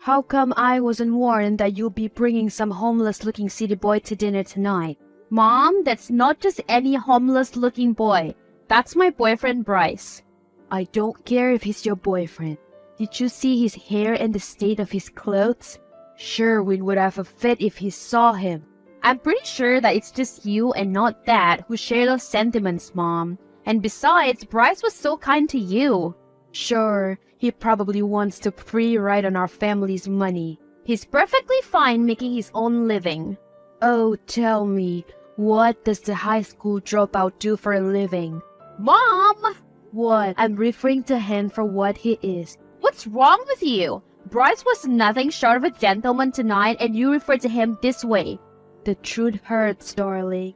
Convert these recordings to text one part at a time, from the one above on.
How come I wasn't warned that you'll be bringing some homeless-looking city boy to dinner tonight? Mom, that's not just any homeless-looking boy. That's my boyfriend, Bryce. I don't care if he's your boyfriend. Did you see his hair and the state of his clothes? Sherwin would have a fit if he saw him. I'm pretty sure that it's just you and not Dad who share those sentiments, Mom. And besides, Bryce was so kind to you. Sure, he probably wants to free ride on our family's money. He's perfectly fine making his own living. Oh, tell me, what does the high school dropout do for a living? Mom! What? I'm referring to him for what he is. What's wrong with you? Bryce was nothing short of a gentleman tonight and you refer to him this way. The truth hurts, darling.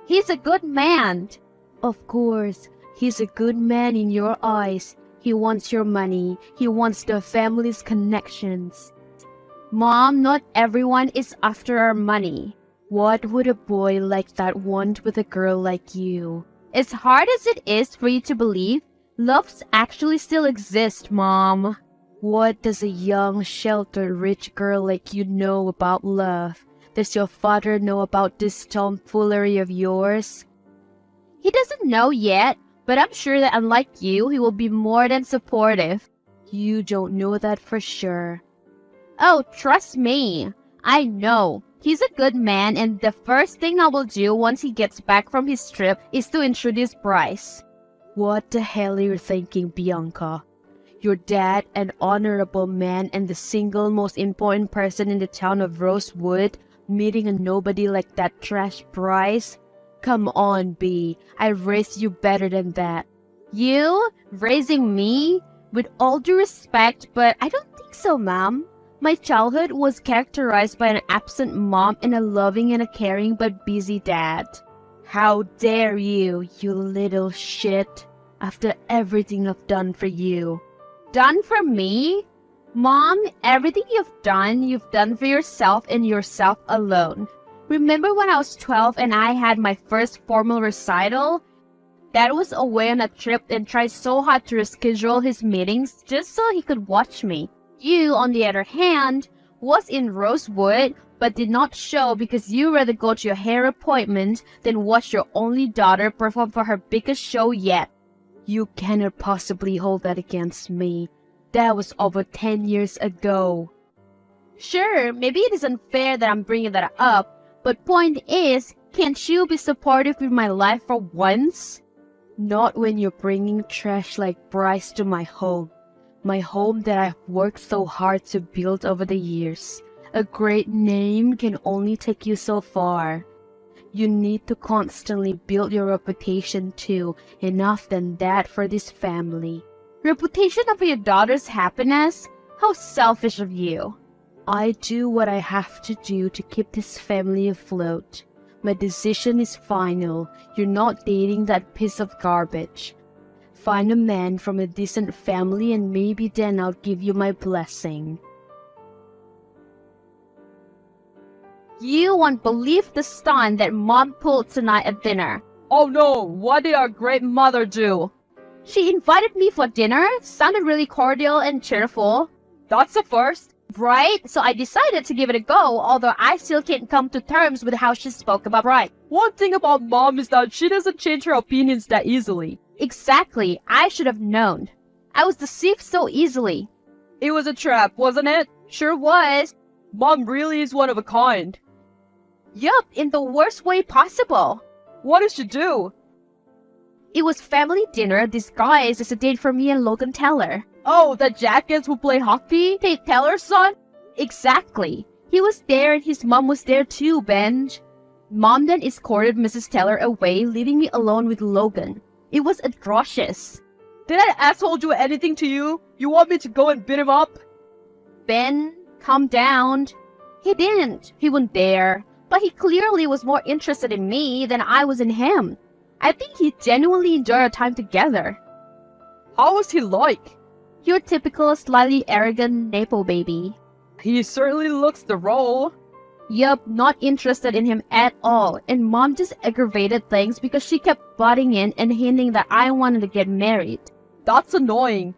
He's a good man. Of course, he's a good man in your eyes. He wants your money. He wants the family's connections. Mom, not everyone is after our money. What would a boy like that want with a girl like you? As hard as it is for you to believe, loves actually still exist, Mom. What does a young, sheltered, rich girl like you know about love? Does your father know about this tomfoolery of yours? He doesn't know yet, but I'm sure that unlike you, he will be more than supportive. You don't know that for sure. Oh, trust me. I know. He's a good man, and the first thing I will do once he gets back from his trip is to introduce Bryce. What the hell are you thinking, Bianca? Your dad, an honorable man and the single most important person in the town of Rosewood, meeting a nobody like that trash Bryce? Come on, B. I raised you better than that. You? Raising me? With all due respect, but I don't think so, Mom. My childhood was characterized by an absent mom and a loving and a caring but busy dad. How dare you, you little shit, after everything I've done for you. Done for me? Mom, everything you've done for yourself and yourself alone. Remember when I was 12 and I had my first formal recital? Dad was away on a trip and tried so hard to reschedule his meetings just so he could watch me. You, on the other hand, was in Rosewood but did not show because you rather go to your hair appointment than watch your only daughter perform for her biggest show yet. You cannot possibly hold that against me. That was over 10 years ago. Sure, maybe it is unfair that I'm bringing that up, but point is, can't you be supportive with my life for once? Not when you're bringing trash like Bryce to my home. My home that I've worked so hard to build over the years. A great name can only take you so far. You need to constantly build your reputation too, enough than that for this family. Reputation over your daughter's happiness? How selfish of you. I do what I have to do to keep this family afloat. My decision is final. You're not dating that piece of garbage. Find a man from a decent family and maybe then I'll give you my blessing. You won't believe the stunt that Mom pulled tonight at dinner. Oh no, what did our great mother do? She invited me for dinner, sounded really cordial and cheerful. That's a first. Right? So I decided to give it a go, although I still can't come to terms with how she spoke about Bryce. One thing about Mom is that she doesn't change her opinions that easily. Exactly. I should have known. I was deceived so easily. It was a trap, wasn't it? Sure was. Mom really is one of a kind. Yup, in the worst way possible. What did she do? It was family dinner disguised as a date for me and Logan Teller. Oh, the jackass who play hockey? Tate Teller's son? Exactly. He was there and his mom was there too, Benj. Mom then escorted Mrs. Teller away, leaving me alone with Logan. It was atrocious. Did that asshole do anything to you? You want me to go and beat him up? Ben, calm down. He didn't. He wouldn't dare. But he clearly was more interested in me than I was in him. I think he genuinely enjoyed our time together. How was he like? Your typical slightly arrogant Napo baby. He certainly looks the role. Yup, not interested in him at all, and Mom just aggravated things because she kept butting in and hinting that I wanted to get married. That's annoying.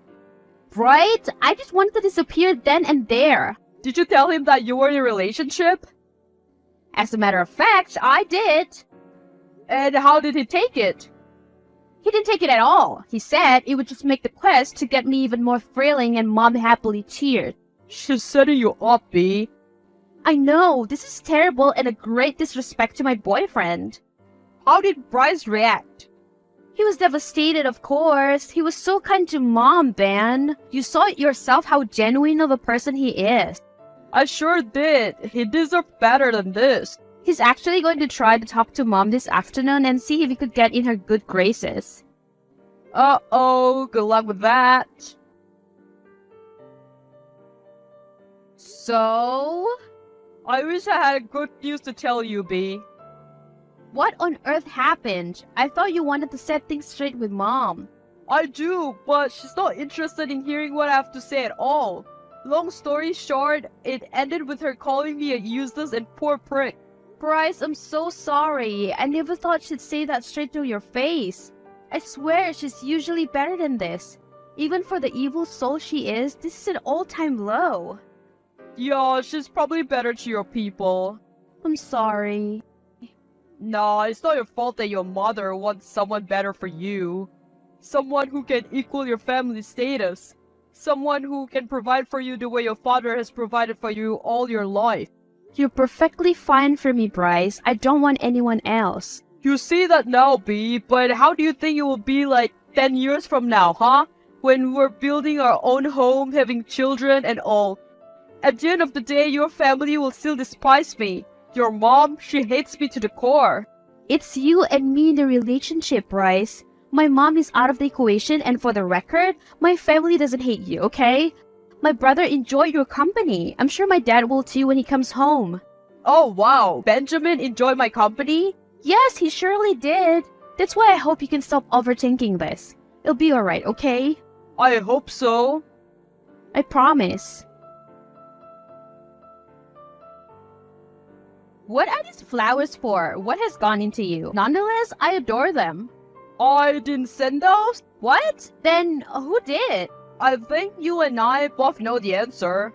right? I just wanted to disappear then and there. Did you tell him that you were in a relationship? As a matter of fact, I did. And how did he take it? He didn't take it at all. He said it would just make the quest to get me even more thrilling, and Mom happily cheered. She's setting you up, B. I know, this is terrible and a great disrespect to my boyfriend. How did Bryce react? He was devastated, of course. He was so kind to Mom, Ben. You saw it yourself how genuine of a person he is. I sure did. He deserved better than this. He's actually going to try to talk to Mom this afternoon and see if he could get in her good graces. Uh-oh, good luck with that. So? I wish I had good news to tell you, B. What on earth happened? I thought you wanted to set things straight with Mom. I do, but she's not interested in hearing what I have to say at all. Long story short, it ended with her calling me a useless and poor prick. Bryce, I'm so sorry. I never thought she'd say that straight to your face. I swear she's usually better than this. Even for the evil soul she is, this is an all-time low. Yeah, she's probably better to your people. I'm sorry. Nah, it's not your fault that your mother wants someone better for you. Someone who can equal your family status. Someone who can provide for you the way your father has provided for you all your life. You're perfectly fine for me, Bryce. I don't want anyone else. You see that now, B, but how do you think it will be like 10 years from now, huh? When we're building our own home, having children and all. At the end of the day, your family will still despise me. Your mom, she hates me to the core. It's you and me in the relationship, Bryce. My mom is out of the equation, and for the record, my family doesn't hate you, okay? My brother enjoyed your company. I'm sure my dad will too when he comes home. Oh wow, Benjamin enjoyed my company? Yes, he surely did. That's why I hope you can stop overthinking this. It'll be alright, okay? I hope so. I promise. What are these flowers for? What has gone into you? Nonetheless, I adore them. I didn't send those? What? Then who did? I think you and I both know the answer.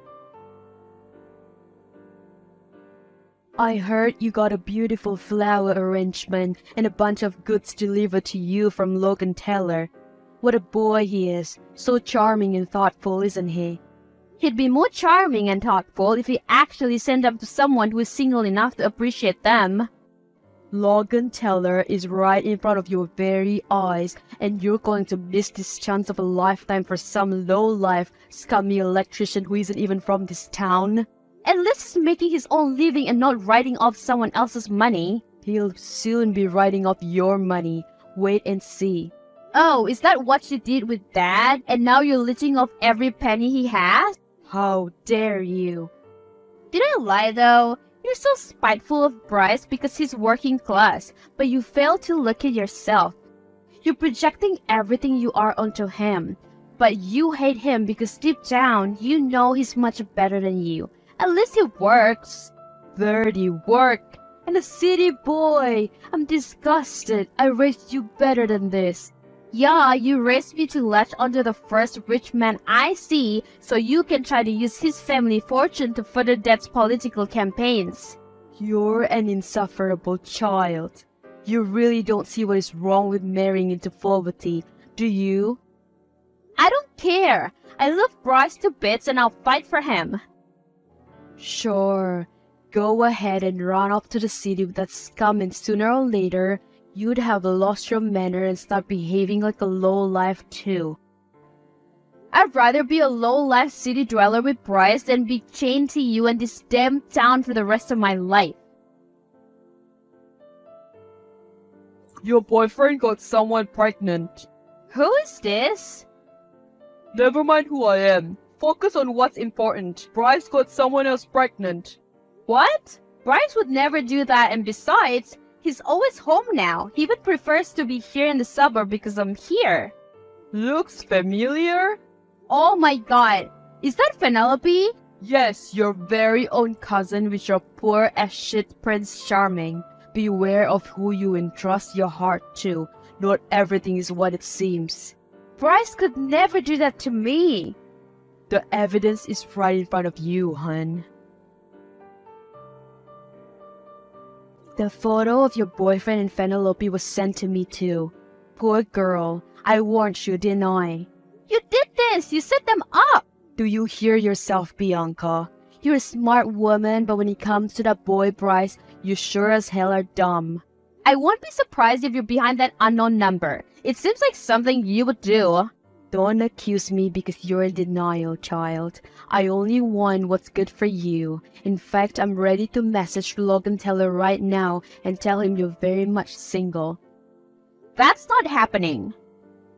I heard you got a beautiful flower arrangement and a bunch of goods delivered to you from Logan Taylor. What a boy he is. So charming and thoughtful, isn't he? He'd be more charming and thoughtful if he actually sent them to someone who is single enough to appreciate them. Logan Taylor is right in front of your very eyes, and you're going to miss this chance of a lifetime for some low-life, scummy electrician who isn't even from this town. At least he's making his own living and not writing off someone else's money. He'll soon be writing off your money. Wait and see. Oh, is that what you did with Dad? And now you're leeching off every penny he has? How dare you? Did I lie though? You're so spiteful of Bryce because he's working class, but you fail to look at yourself. You're projecting everything you are onto him, but you hate him because deep down, you know he's much better than you. At least he works. Dirty work. And a city boy. I'm disgusted. I raised you better than this. Yeah, you raised me to latch onto the first rich man I see so you can try to use his family fortune to further Dad's political campaigns. You're an insufferable child. You really don't see what is wrong with marrying into poverty, do you? I don't care. I love Bryce to bits and I'll fight for him. Sure. Go ahead and run off to the city with that scum, and sooner or later, you'd have lost your manner and start behaving like a lowlife too. I'd rather be a low-life city dweller with Bryce than be chained to you and this damn town for the rest of my life. Your boyfriend got someone pregnant. Who is this? Never mind who I am. Focus on what's important. Bryce got someone else pregnant. What? Bryce would never do that, and besides, he's always home now. He even prefers to be here in the suburb because I'm here. Looks familiar? Oh my god. Is that Penelope? Yes, your very own cousin with your poor as shit Prince Charming. Beware of who you entrust your heart to. Not everything is what it seems. Bryce could never do that to me. The evidence is right in front of you, hun. The photo of your boyfriend and Penelope was sent to me too. Poor girl. I warned you, didn't I? You did this! You set them up! Do you hear yourself, Bianca? You're a smart woman, but when it comes to that boy Bryce, you sure as hell are dumb. I won't be surprised if you're behind that unknown number. It seems like something you would do. Don't accuse me because you're in denial, child. I only want what's good for you. In fact, I'm ready to message Logan Teller right now and tell him you're very much single. That's not happening.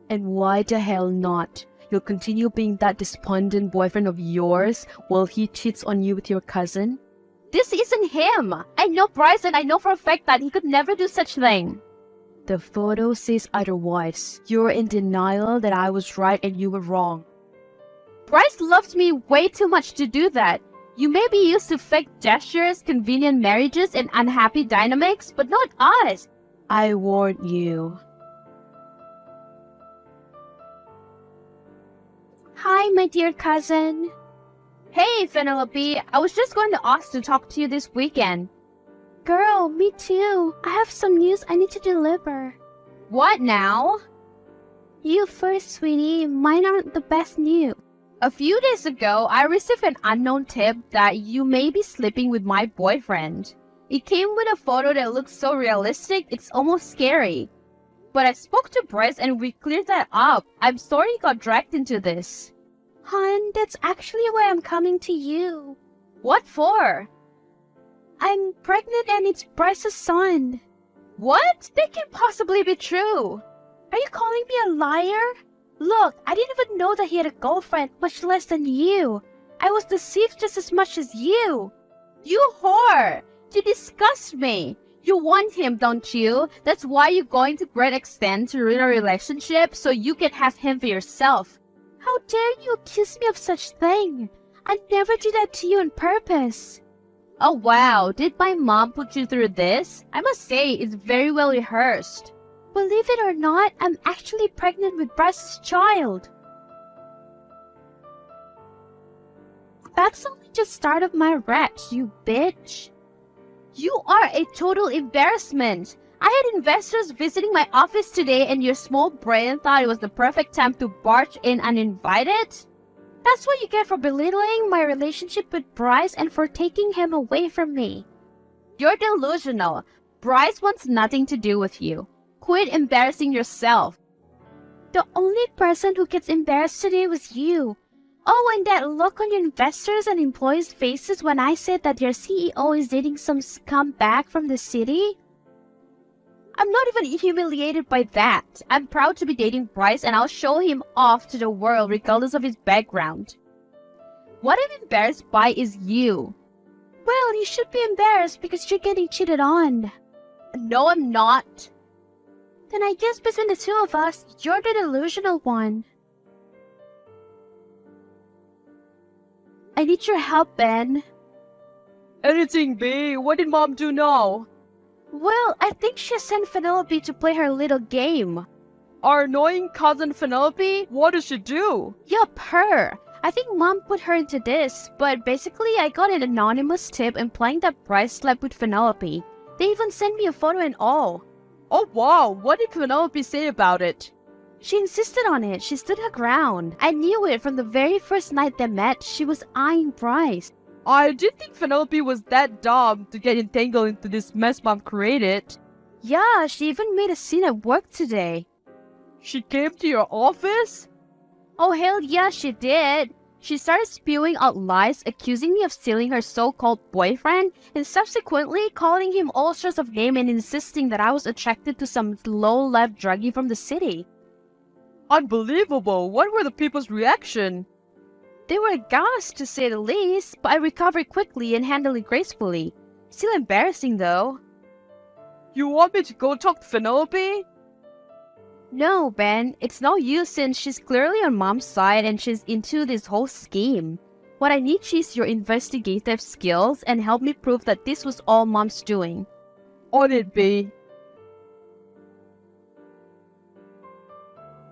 And why the hell not? You'll continue being that despondent boyfriend of yours while he cheats on you with your cousin? This isn't him. I know Bryce and I know for a fact that he could never do such thing. The photo says otherwise. You're in denial that I was right and you were wrong. Bryce loves me way too much to do that. You may be used to fake gestures, convenient marriages, and unhappy dynamics, but not us. I warned you. Hi, my dear cousin. Hey, Penelope. I was just going to ask to talk to you this weekend. Girl, me too. I have some news I need to deliver. What now? You first, sweetie. Mine aren't the best news. A few days ago, I received an unknown tip that you may be sleeping with my boyfriend. It came with a photo that looks so realistic, it's almost scary. But I spoke to Bryce and we cleared that up. I'm sorry you got dragged into this. Hun, that's actually why I'm coming to you. What for? I'm pregnant and it's Bryce's son. What? That can't possibly be true. Are you calling me a liar? Look, I didn't even know that he had a girlfriend, much less than you. I was deceived just as much as you. You whore! You disgust me. You want him, don't you? That's why you're going to great extent to ruin a relationship so you can have him for yourself. How dare you accuse me of such thing? I never did that to you on purpose. Oh wow, did my mom put you through this? I must say, it's very well rehearsed. Believe it or not, I'm actually pregnant with Bryce's child. That's only just start of my rat, you bitch. You are a total embarrassment. I had investors visiting my office today and your small brain thought it was the perfect time to barge in uninvited? That's what you get for belittling my relationship with Bryce and for taking him away from me. You're delusional. Bryce wants nothing to do with you. Quit embarrassing yourself. The only person who gets embarrassed today was you. Oh, and that look on your investors and employees' faces when I said that your CEO is dating some scumbag from the city? I'm not even humiliated by that. I'm proud to be dating Bryce and I'll show him off to the world regardless of his background. What I'm embarrassed by is you. Well, you should be embarrassed because you're getting cheated on. No, I'm not. Then I guess between the two of us, you're the delusional one. I need your help, Ben. Anything, B. What did Mom do now? Well, I think she sent Penelope to play her little game. Our annoying cousin Penelope? What does she do? Yup, her. I think Mom put her into this, but basically I got an anonymous tip implying that Bryce slept with Penelope. They even sent me a photo and all. Oh wow, what did Penelope say about it? She insisted on it. She stood her ground. I knew it from the very first night they met. She was eyeing Bryce. I didn't think Penelope was that dumb to get entangled into this mess Mom created. Yeah, she even made a scene at work today. She came to your office? Oh hell yeah, she did. She started spewing out lies, accusing me of stealing her so-called boyfriend, and subsequently calling him all sorts of names and insisting that I was attracted to some low-life druggie from the city. Unbelievable. What were the people's reaction? They were aghast to say the least, but I recovered quickly and handled it gracefully. Still embarrassing though. You want me to go talk to Penelope? No, Ben, it's no use since she's clearly on Mom's side and she's into this whole scheme. What I need is your investigative skills and help me prove that this was all Mom's doing. On it, B.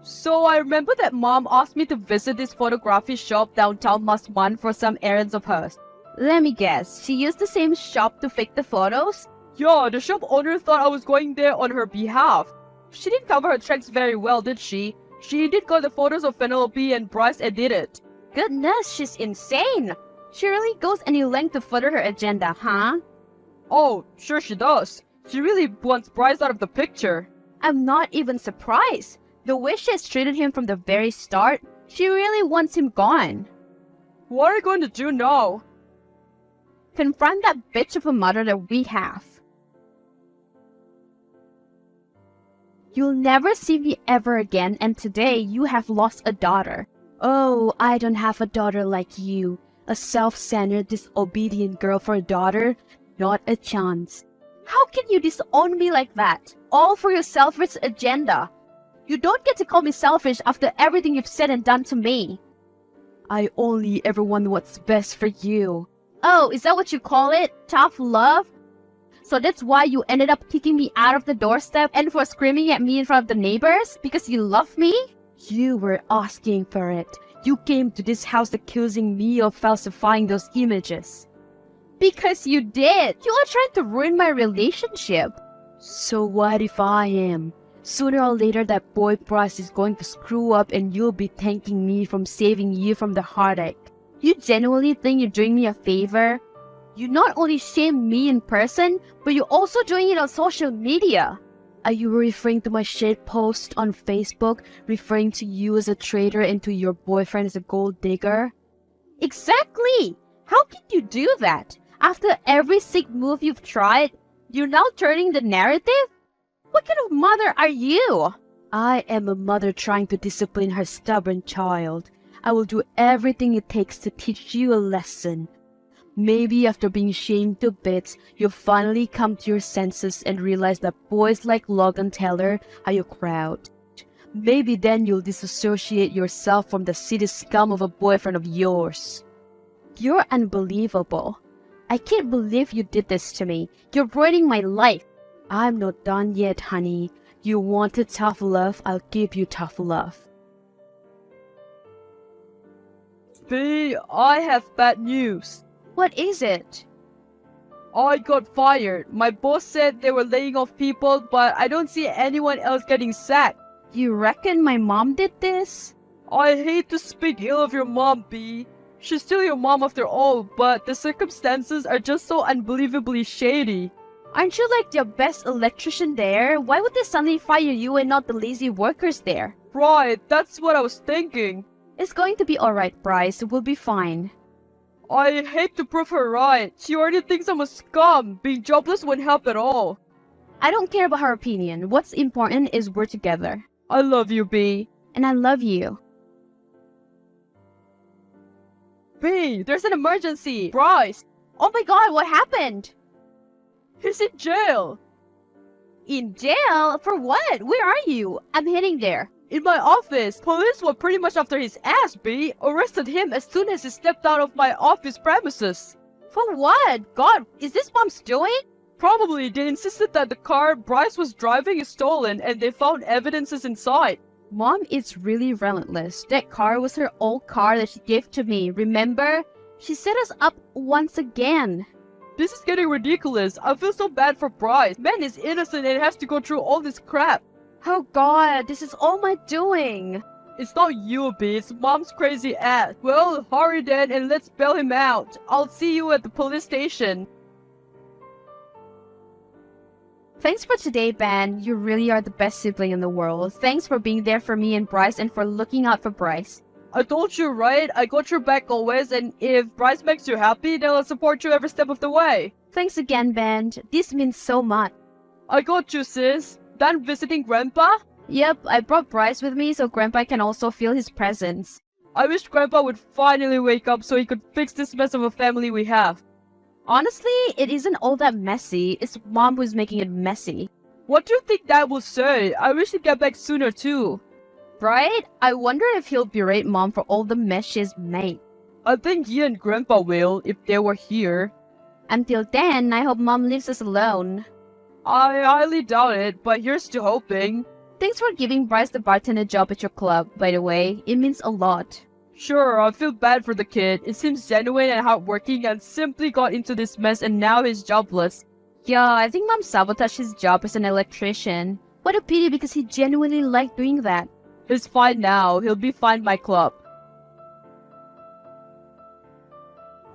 So I remember that mom asked me to visit this photography shop downtown last month for some errands of hers. Let me guess, she used the same shop to fake the photos? Yeah, the shop owner thought I was going there on her behalf. She didn't cover her tracks very well, did she? She did got the photos of Penelope and Bryce edited. Goodness, she's insane! She really goes any length to further her agenda, huh? Oh, sure she does. She really wants Bryce out of the picture. I'm not even surprised. The way she has treated him from the very start, she really wants him gone. What are you going to do now? Confront that bitch of a mother that we have. You'll never see me ever again, and today you have lost a daughter. Oh, I don't have a daughter like you. A self-centered, disobedient girl for a daughter? Not a chance. How can you disown me like that? All for your selfish agenda. You don't get to call me selfish after everything you've said and done to me. I only ever want what's best for you. Oh, is that what you call it? Tough love? So that's why you ended up kicking me out of the doorstep and for screaming at me in front of the neighbors? Because you love me? You were asking for it. You came to this house accusing me of falsifying those images. Because you did. You are trying to ruin my relationship. So what if I am? Sooner or later that boy Bryce is going to screw up and you'll be thanking me for saving you from the heartache. You genuinely think you're doing me a favor? You not only shame me in person, but you're also doing it on social media. Are you referring to my shade post on Facebook, referring to you as a traitor and to your boyfriend as a gold digger? Exactly! How can you do that? After every sick move you've tried, you're now turning the narrative? What kind of mother are you? I am a mother trying to discipline her stubborn child. I will do everything it takes to teach you a lesson. Maybe after being shamed to bits, you'll finally come to your senses and realize that boys like Logan Taylor are your crowd. Maybe then you'll disassociate yourself from the city scum of a boyfriend of yours. You're unbelievable. I can't believe you did this to me. You're ruining my life. I'm not done yet, honey. You wanted tough love, I'll give you tough love. B, I have bad news. What is it? I got fired. My boss said they were laying off people, but I don't see anyone else getting sacked. You reckon my mom did this? I hate to speak ill of your mom, B. She's still your mom after all, but the circumstances are just so unbelievably shady. Aren't you like the best electrician there? Why would they suddenly fire you and not the lazy workers there? Right, that's what I was thinking. It's going to be alright, Bryce. We'll be fine. I hate to prove her right. She already thinks I'm a scum. Being jobless won't help at all. I don't care about her opinion. What's important is we're together. I love you, B. And I love you. B, there's an emergency. Bryce, Oh my god, what happened? he's in jail. In jail? For what? Where are you? I'm heading there. In my office, police were pretty much after his ass, B. Arrested him as soon as he stepped out of my office premises. For what? God, is this mom's doing? Probably, they insisted that the car Bryce was driving is stolen and they found evidences inside. Mom is really relentless. That car was her old car that she gave to me, remember? She set us up once again. This is getting ridiculous. I feel so bad for Bryce. Man is innocent and has to go through all this crap. Oh god, this is all my doing. It's not you, B. It's mom's crazy ass. Well, hurry then and let's bail him out. I'll see you at the police station. Thanks for today, Ben. You really are the best sibling in the world. Thanks for being there for me and Bryce and for looking out for Bryce. I told you, right? I got your back always, and if Bryce makes you happy, then I'll support you every step of the way. Thanks again, Ben. This means so much. I got you, sis. Done visiting Grandpa? Yep, I brought Bryce with me so Grandpa can also feel his presence. I wish Grandpa would finally wake up so he could fix this mess of a family we have. Honestly, it isn't all that messy. It's Mom who's making it messy. What do you think Dad will say? I wish he'd get back sooner too. Right? I wonder if he'll berate Mom for all the mess she's made. I think he and Grandpa will, if they were here. Until then, I hope Mom leaves us alone. I highly doubt it, but here's to hoping. Thanks for giving Bryce the bartender job at your club, by the way. It means a lot. Sure, I feel bad for the kid. It seems genuine and hardworking and simply got into this mess and now he's jobless. Yeah, I think Mom sabotaged his job as an electrician. What a pity because he genuinely liked doing that. He's fine now. He'll be fine by club.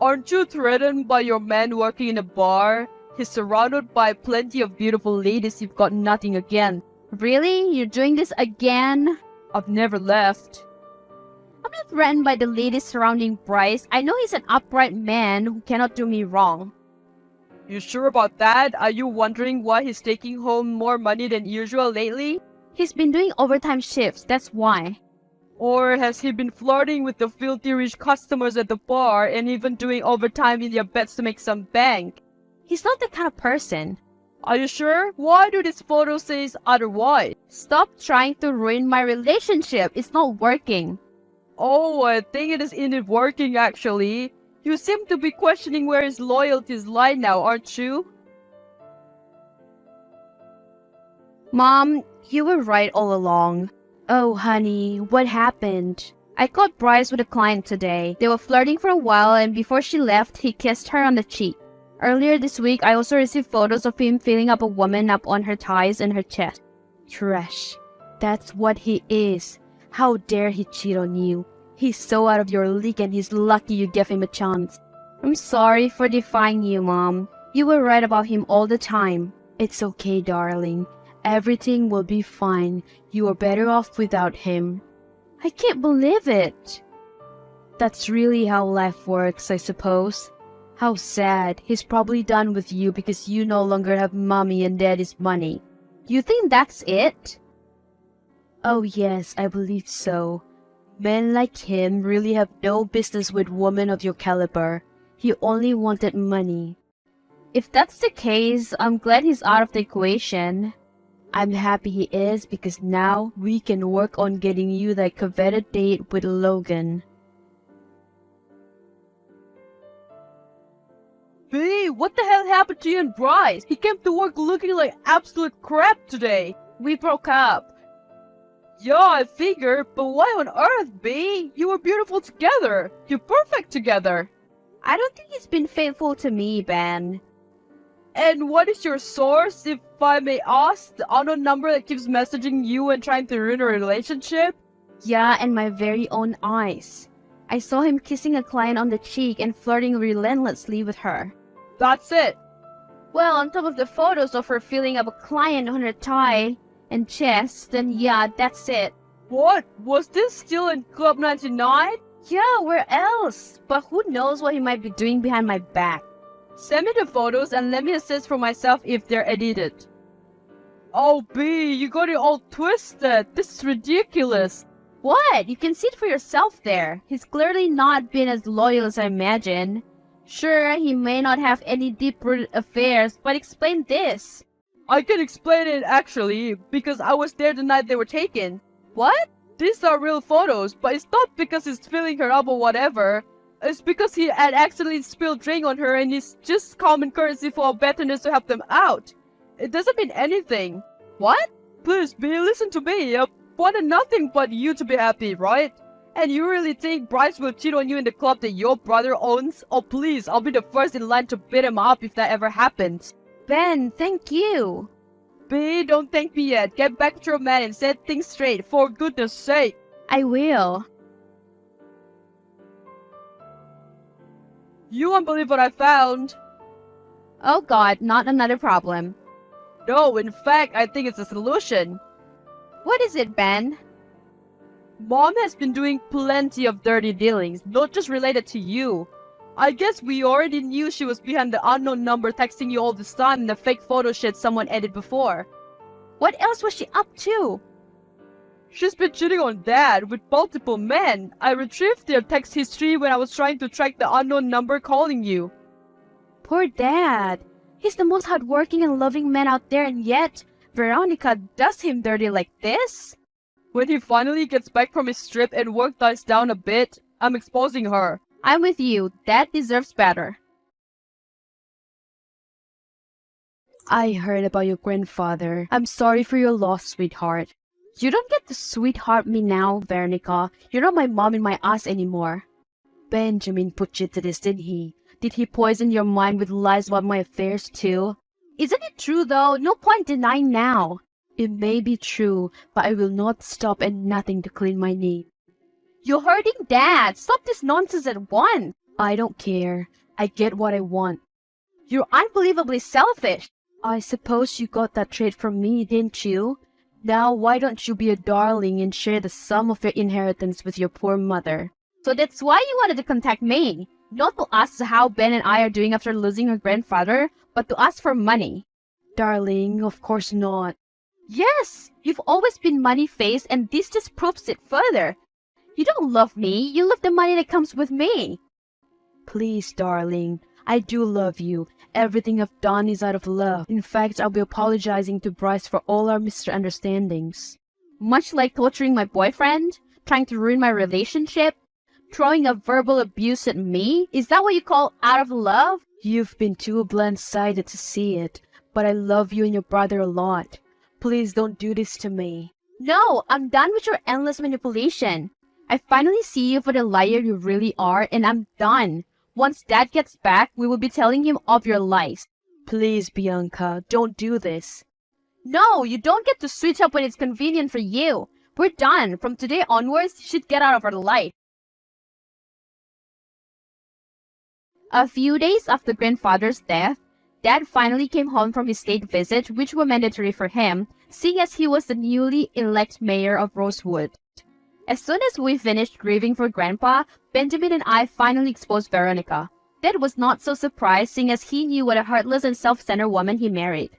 Aren't you threatened by your man working in a bar? He's surrounded by plenty of beautiful ladies you've got nothing against. Really? You're doing this again? I've never left. I'm not threatened by the ladies surrounding Bryce. I know he's an upright man who cannot do me wrong. You sure about that? Are you wondering why he's taking home more money than usual lately? He's been doing overtime shifts, that's why. Or has he been flirting with the filthy rich customers at the bar and even doing overtime in their bets to make some bank? He's not that kind of person. Are you sure? Why do these photos say otherwise? Stop trying to ruin my relationship. It's not working. Oh, I think it is indeed working actually. You seem to be questioning where his loyalties lie now, aren't you? Mom, you were right all along. Oh, honey, what happened? I caught Bryce with a client today. They were flirting for a while and before she left, he kissed her on the cheek. Earlier this week, I also received photos of him filling up a woman up on her thighs and her chest. Trash. That's what he is. How dare he cheat on you? He's so out of your league and he's lucky you gave him a chance. I'm sorry for defying you, Mom. You were right about him all the time. It's okay, darling. Everything will be fine. You are better off without him. I can't believe it. That's really how life works, I suppose. How sad. He's probably done with you because you no longer have mommy and daddy's money. You think that's it? Oh yes, I believe so. Men like him really have no business with women of your caliber. He only wanted money. If that's the case, I'm glad he's out of the equation. I'm happy he is because now we can work on getting you that coveted date with Logan. B, what the hell happened to you and Bryce? He came to work looking like absolute crap today. We broke up. Yeah, I figured, but why on earth, B? You were beautiful together. You're perfect together. I don't think he's been faithful to me, Ben. And what is your source, if I may ask? The unknown number that keeps messaging you and trying to ruin a relationship? Yeah, and my very own eyes. I saw him kissing a client on the cheek and flirting relentlessly with her. That's it. Well, on top of the photos of her filling up a client on her thigh and chest, then yeah, that's it. What? Was this still in Club 99? Yeah, where else? But who knows what he might be doing behind my back. Send me the photos and let me assess for myself if they're edited. Oh, B, you got it all twisted. This is ridiculous. What? You can see it for yourself there. He's clearly not been as loyal as I imagine. Sure, he may not have any deep-rooted affairs, but explain this. I can explain it actually, because I was there the night they were taken. What? These are real photos, but it's not because he's filling her up or whatever. It's because he had accidentally spilled drink on her and it's just common courtesy for betterness to help them out. It doesn't mean anything. What? Please, B, listen to me. I wanted nothing but you to be happy, right? And you really think Bryce will cheat on you in the club that your brother owns? Oh please, I'll be the first in line to beat him up if that ever happens. Ben, thank you. B, don't thank me yet. Get back to your man and set things straight, for goodness sake. I will. You won't believe what I found. Oh God, not another problem. No, in fact, I think it's a solution. What is it, Ben? Mom has been doing plenty of dirty dealings, not just related to you. I guess we already knew she was behind the unknown number texting you all this time and the fake photo shit someone edited before. What else was she up to? She's been cheating on Dad with multiple men. I retrieved their text history when I was trying to track the unknown number calling you. Poor Dad. He's the most hardworking and loving man out there, and yet Veronica does him dirty like this? When he finally gets back from his trip and work dies down a bit, I'm exposing her. I'm with you. Dad deserves better. I heard about your grandfather. I'm sorry for your loss, sweetheart. You don't get to sweetheart me now, Veronica. You're not my mom in my ass anymore. Benjamin put you to this, didn't he? Did he poison your mind with lies about my affairs too? Isn't it true though? No point denying now. It may be true, but I will not stop at nothing to clean my name. You're hurting Dad. Stop this nonsense at once. I don't care. I get what I want. You're unbelievably selfish. I suppose you got that trait from me, didn't you? Now why don't you be a darling and share the sum of your inheritance with your poor mother? So that's why you wanted to contact me. Not to ask how Ben and I are doing after losing our grandfather, but to ask for money. Darling, of course not. Yes, you've always been money-faced and this just proves it further. You don't love me, you love the money that comes with me. Please, darling, I do love you. Everything I've done is out of love. In fact, I'll be apologizing to Bryce for all our misunderstandings. Much like torturing my boyfriend, trying to ruin my relationship, throwing a verbal abuse at me? Is that what you call out of love? You've been too blunt-sided to see it, but I love you and your brother a lot. Please don't do this to me. No, I'm done with your endless manipulation. I finally see you for the liar you really are, and I'm done. Once Dad gets back, we will be telling him of your lies. Please, Bianca, don't do this. No, you don't get to switch up when it's convenient for you. We're done. From today onwards, you should get out of our life. A few days after grandfather's death, Dad finally came home from his state visit, which were mandatory for him, seeing as he was the newly elected mayor of Rosewood. As soon as we finished grieving for Grandpa, Benjamin and I finally exposed Veronica. Dad was not so surprised, seeing as he knew what a heartless and self-centered woman he married.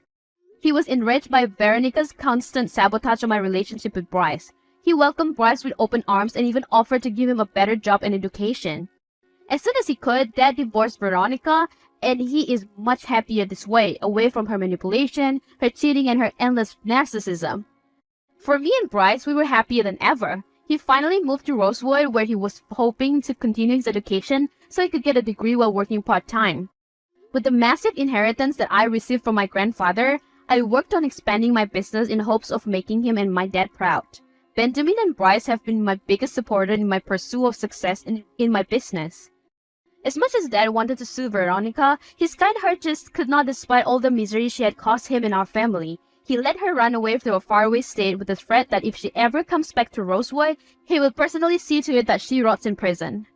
He was enraged by Veronica's constant sabotage of my relationship with Bryce. He welcomed Bryce with open arms and even offered to give him a better job and education. As soon as he could, Dad divorced Veronica, and he is much happier this way, away from her manipulation, her cheating, and her endless narcissism. For me and Bryce, we were happier than ever. He finally moved to Rosewood, where he was hoping to continue his education so he could get a degree while working part-time. With the massive inheritance that I received from my grandfather, I worked on expanding my business in hopes of making him and my dad proud. Benjamin and Bryce have been my biggest supporter in my pursuit of success in my business. As much as Dad wanted to sue Veronica, his kind heart just could not despite all the misery she had caused him and our family. He let her run away to a faraway state with the threat that if she ever comes back to Rosewood, he will personally see to it that she rots in prison.